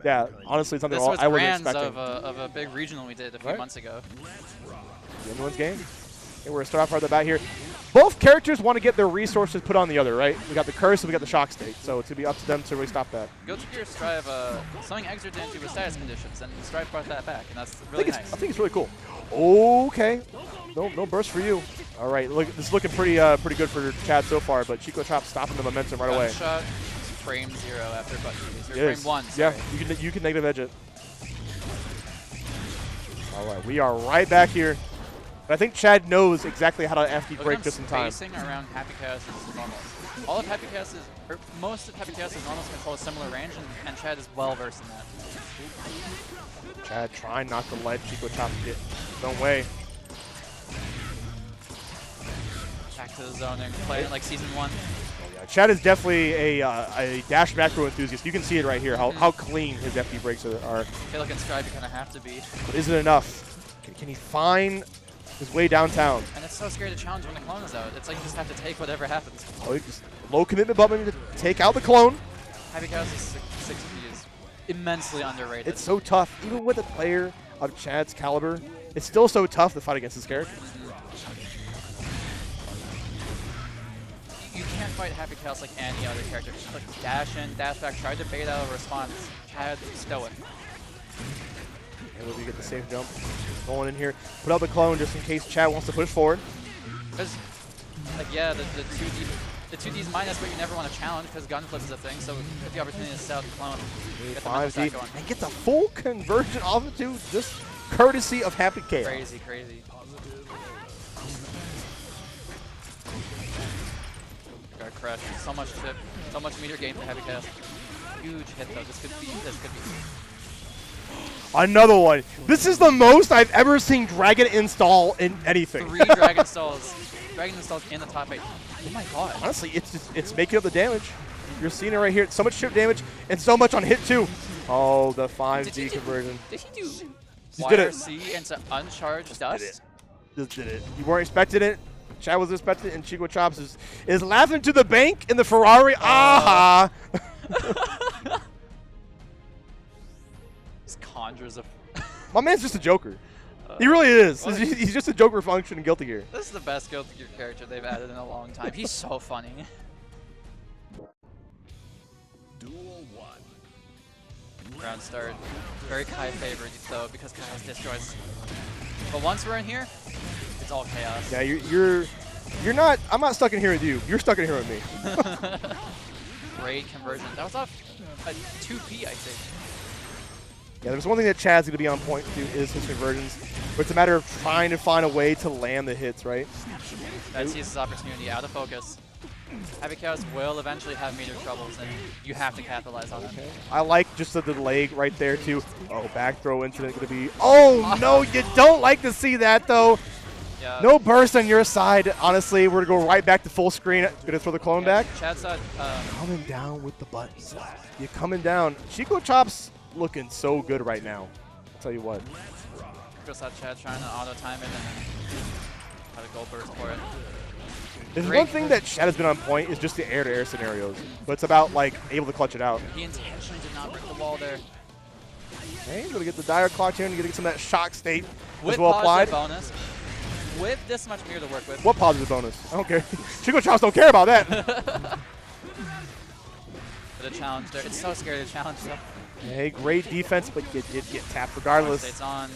Yeah, honestly, it's something This was I wasn't brands expecting. of a big regional we did a few months ago. Anyone's game. Okay, we're going to start off right at the bat here. Both characters want to get their resources put on the other, right? We got the curse and we got the shock state, so it's going to be up to them to really stop that. Guilty Gear Strive, something Exer didn't do with status conditions, and Strive brought that back, and that's really nice. I think it's really cool. Okay. No burst for you. All right, look, this is looking pretty good for Chad so far, but ChicoChops stopping the momentum right away. Shot, frame 0 after button keys, or frame 1. Yeah, you can negative edge it. All right, we are right back here. But I think Chad knows exactly how to FD break just in time. Spacing around Happy Chaos is normal. All of Happy Chaos is, or most of Happy Chaos is normals control a similar range, and Chad is well versed in that. Chad trying not to let ChicoChops get his own way. Back to the zone and play it like Season 1. Yeah, Chad is definitely a dash macro enthusiast. You can see it right here, how clean his FD breaks are. I feel like in Strive you kind of have to be. But is it enough? Can he find his way downtown? And it's so scary to challenge when the clone is out. It's like you just have to take whatever happens. Oh, just low commitment button to take out the clone. Happy Chaos is 60 is immensely underrated. It's so tough. Even with a player of Chad's caliber, it's still so tough to fight against this character. You can't fight Happy Chaos like any other character. Just like dash in, dash back, try to bait out a response. Chad, stoic. And we'll get the safe jump. Going in here. Put out the clone just in case Chad wants to push forward. Because, like, yeah, the 2D's minus, but you never want to challenge because gun flips is a thing. So get the opportunity to set out the clone. Get the mental stack going. And get the full conversion off it too, just courtesy of Happy Chaos. Crazy, crazy. Got crushed. So much chip, so much meter gain for Happy Chaos. Huge hit though. This could be. Another one. This is the most I've ever seen Dragon install in anything. 3 Dragon installs. Dragon installs in the top 8. Oh my god. Honestly, it's making up the damage. You're seeing it right here. So much chip damage and so much on hit too. Oh, the 5D conversion. Did he do did it. YRC into uncharged dust? Just did it. You weren't expecting it. Chad was expecting it, and ChicoChops is laughing to the bank in the Ferrari. Aha! Conjures of. My man's just a Joker. He really is. He's just a Joker function in Guilty Gear. This is the best Guilty Gear character they've added in a long time. He's so funny. Duel 1. Round start. Very Kai favored though because Chaos destroys. But once we're in here, it's all chaos. Yeah, you're not. I'm not stuck in here with you. You're stuck in here with me. Great conversion. That was off a 2P, I think. Yeah, there's one thing that Chad's going to be on point to is his conversions, but it's a matter of trying to find a way to land the hits, right? That's his opportunity out of focus. Happy Chaos will eventually have meter troubles, and you have to capitalize on it. I like just the delay right there, too. Oh, back throw incident going to be... Oh, no, you don't like to see that, though. Yeah. No burst on your side. Honestly, we're going to go right back to full screen. Going to throw the clone back. Chad's side, coming down with the buttons. You're coming down. ChicoChops looking so good right now. I'll tell you what. Just had Chad trying to auto time it and had a gold burst for it. There's one thing that Chad has been on point is just the air-to-air scenarios, but it's about like able to clutch it out. He intentionally did not break the wall there. Okay, he's gonna get the dire clock here and get some of that shock state with as well applied. Bonus. With this much meter to work with. What positive bonus? I don't care. ChicoChops don't care about that. But a challenge there. It's so scary to challenge though. Hey, great defense, but you did get tapped regardless. State's on.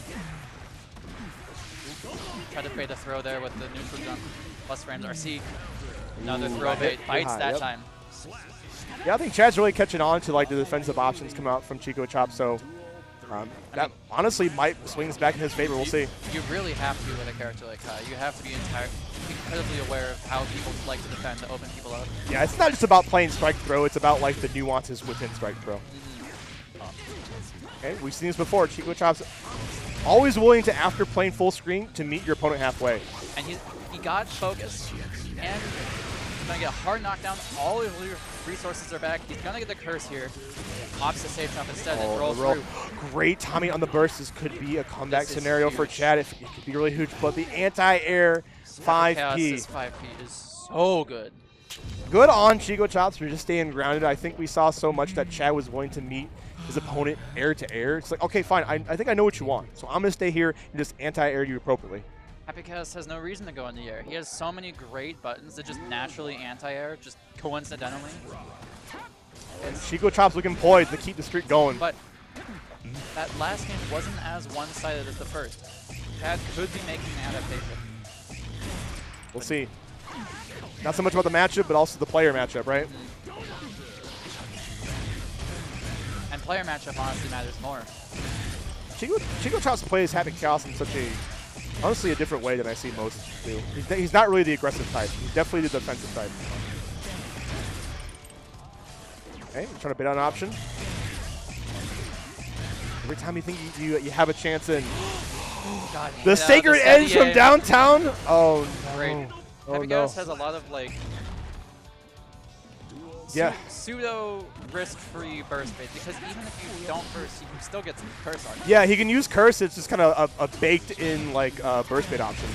Tried to bait a throw there with the neutral jump. Plus frames RC. Another throw bait. Bites that time. Yeah, I think Chad's really catching on to like the defensive options come out from ChicoChops, so that honestly might swing this back in his favor. We'll see. You really have to with a character like Kai. You have to be incredibly aware of how people like to defend to open people up. Yeah, it's not just about playing strike throw. It's about like the nuances within strike throw. Okay, we've seen this before. ChicoChops always willing to, after playing full screen, to meet your opponent halfway. And he got focus, and he's going to get a hard knockdown. All of your resources are back. He's going to get the curse here. Opts the safe jump instead and roll through. Great timing on the burst. This could be a comeback scenario for Chad. It could be really huge, but the anti-air 5P. This 5P is so good. Good on ChicoChops for just staying grounded. I think we saw so much that Chad was willing to meet his opponent air to air. It's like, okay, fine, I think I know what you want. So I'm going to stay here and just anti-air you appropriately. Happy Chaos has no reason to go in the air. He has so many great buttons that just naturally anti-air, just coincidentally. And ChicoChops looking poised to keep the streak going. But that last game wasn't as one-sided as the first. Chad could be making an adaptation. We'll see. Not so much about the matchup, but also the player matchup, right? And player matchup honestly matters more. ChicoChops plays Happy Chaos in such a, honestly, a different way than I see most do. He's not really the aggressive type. He's definitely the defensive type. Okay, I'm trying to bid on an option. Every time you think you have a chance in. God, The Sacred Edge from downtown? Oh, no. Great. Oh, Happy no. Chaos has a lot of, like, Yeah. pseudo risk-free burst bait, because even if you don't burst, you can still get some curse on you. Yeah, he can use Curse. It's just kind of a baked-in, like, burst bait option.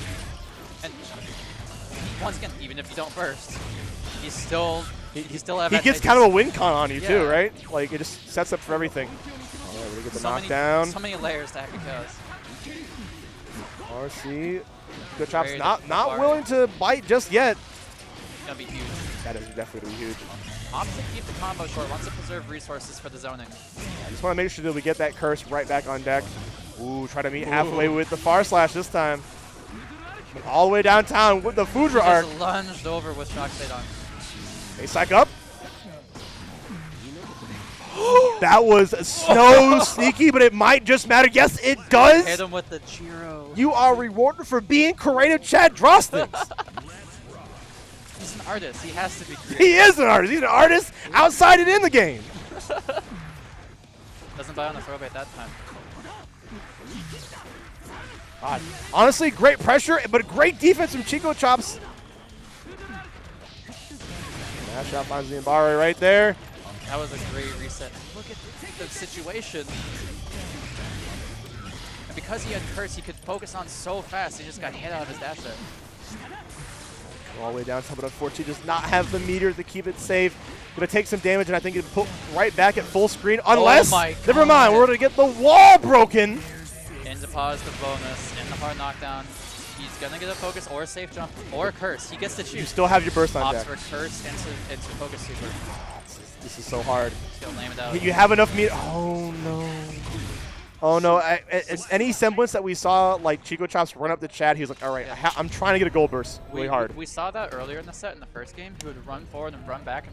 And once again, even if you don't burst, you still have. He gets kind of a win con on you, too, Yeah. right? Like, it just sets up for everything. All right, we get the knockdown. So many layers to Happy Chaos. RC. ChicoChops Very not far. willing to bite just yet. It's gonna be huge. That is definitely huge. Opts to keep the combo short, wants to preserve resources for the zoning. I just want to make sure that we get that Curse right back on deck. Ooh, try to meet halfway with the Far Slash this time. All the way downtown with the Fudra arc. Just lunged over with Shock State on. They psych up. That was so sneaky, but it might just matter. Yes, it does. Hit him with the Jiro. You are rewarded for being creative, ChadDrawsThings. He's an artist. He has to be creative. He is an artist. He's an artist outside and in the game. Doesn't buy on the throw bait that time. God. Honestly, great pressure, but great defense from ChicoChops. Mash out finds the Embare right there. That was a great reset. Look at the situation. And because he had Curse, he could focus on so fast, he just got hit out of his dash there. All the way down, but unfortunately does not have the meter to keep it safe. Gonna take some damage, and I think it put right back at full screen. Unless, my never God. mind, we're gonna get the wall broken. Into pause the bonus, in the hard knockdown. He's gonna get a focus or a safe jump or a Curse. He gets to You choose. still have your burst on Opts deck. for Curse into focus super. This is so hard. He's gonna lame it out. You have enough meter. Oh no. Oh no. Any semblance that we saw, like ChicoChops run up the Chad, he was like, all right, Yeah. I'm trying to get a gold burst really hard. We saw that earlier in the set in the first game. He would run forward and run back and